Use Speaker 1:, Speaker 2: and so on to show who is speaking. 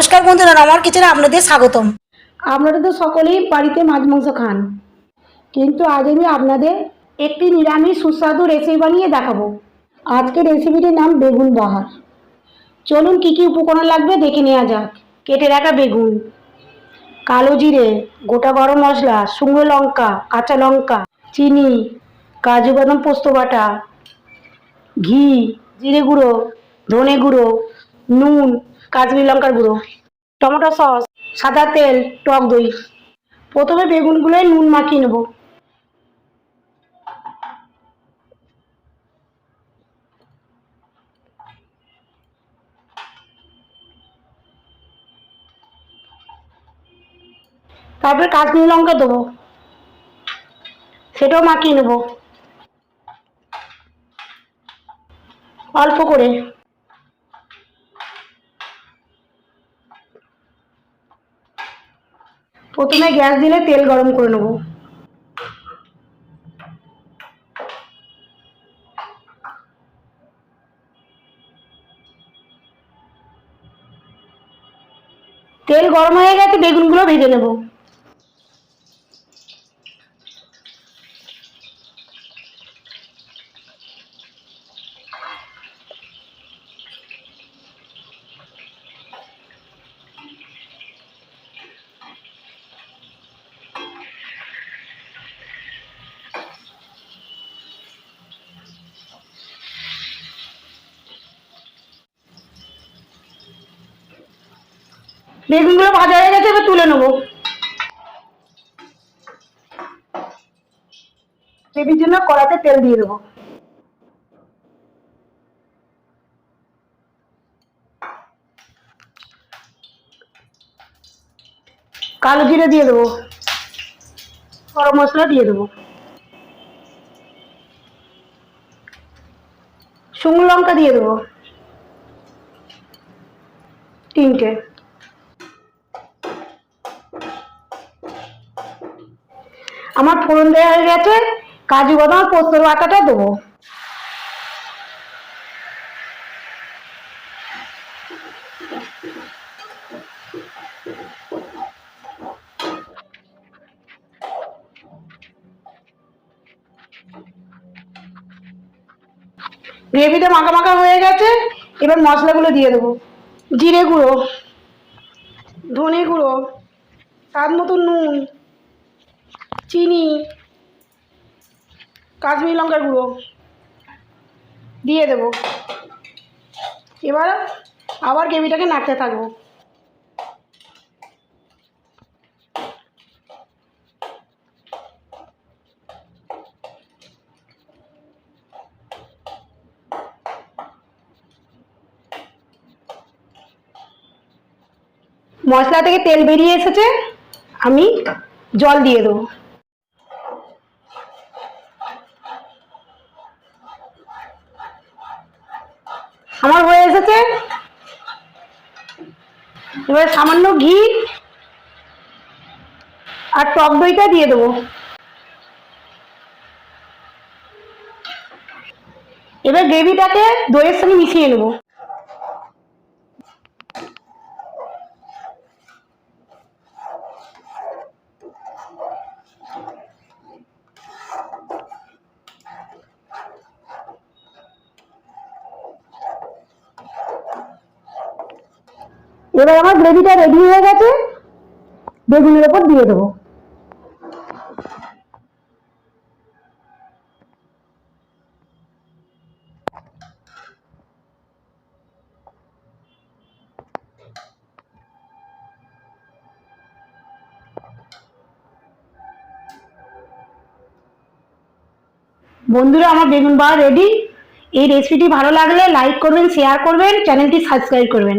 Speaker 1: নমস্কার বন্ধুরা, আমার কিচেনে আপনাদের স্বাগতম।
Speaker 2: আপনারা তো সকলেই বাড়িতে মাছ মাংস খান, কিন্তু আজ আমি আপনাদের একটি নিরামিষ সুস্বাদু রেসিপি বানিয়ে দেখাবো। আজকের রেসিপিটির নাম বেগুন বাহার। চলুন কি কি উপকরণ লাগবে দেখে নেওয়া যাক। কেটে রাখা বেগুন, কালো জিরে, গোটা গরম মশলা, শুকনো লঙ্কা, কাঁচা লঙ্কা, চিনি, কাজু বাদাম পোস্ত বাটা, ঘি, জিরে গুঁড়ো, ধনে গুঁড়ো, নুন, কাশ্মীরি লঙ্কার গুঁড়ো, টমেটো সস, সাদা তেল, টক দই। প্রথমে বেগুনগুলো নুন মাখিয়ে নেব। তারপরে কাশ্মীরি লঙ্কা দেবো, সেটাও মাখিয়ে নেব অল্প করে। প্রথমে গ্যাস দিলে তেল গরম করে নেব। তেল গরম হয়ে গেছে, বেগুনগুলো ভেজে নেব। বেগুনগুলো ভাজা হয়ে গেছে, এবার তুলে নেব। গ্রেভির জন্য কড়াতে তেল দিয়ে দেবো। কালো জিরে দিয়ে দেবো, গরম মশলা দিয়ে দেবো, শুকনো লঙ্কা দিয়ে দেবো 3টে। আমার ফোড়ন দেওয়া হয়ে গেছে, কাজু বাদাম পোস্তর বাটাটা দেবো। গ্রেভিটা মাখা মাখা হয়ে গেছে, এবার মশলাগুলো দিয়ে দেবো। জিরে গুঁড়ো, ধনে গুঁড়ো, স্বাদ মতো নুন, চিনি, কাশ্মীরি লঙ্কার গুঁড়ো দিয়ে দেবো। এবার আবার গ্রেভিটাকে নাড়তে থাকবো। মশলা থেকে তেল বেরিয়ে এসেছে, আমি জল দিয়ে দেবো। আমার হয়ে এসেছে, এবার সামান্য ঘি আর টক দইটা দিয়ে দেবো। এবার গ্রেভিটাকে দইয়ের সঙ্গে মিশিয়ে নেব। এবার আমার গ্রেভিটা রেডি হয়ে গেছে, বেগুনের ওপর দিয়ে দেবো। বন্ধুরা, আমার বেগুন বাহার রেডি। এই রেসিপিটি ভালো লাগলে লাইক করবেন, শেয়ার করবেন, চ্যানেলটি সাবস্ক্রাইব করবেন।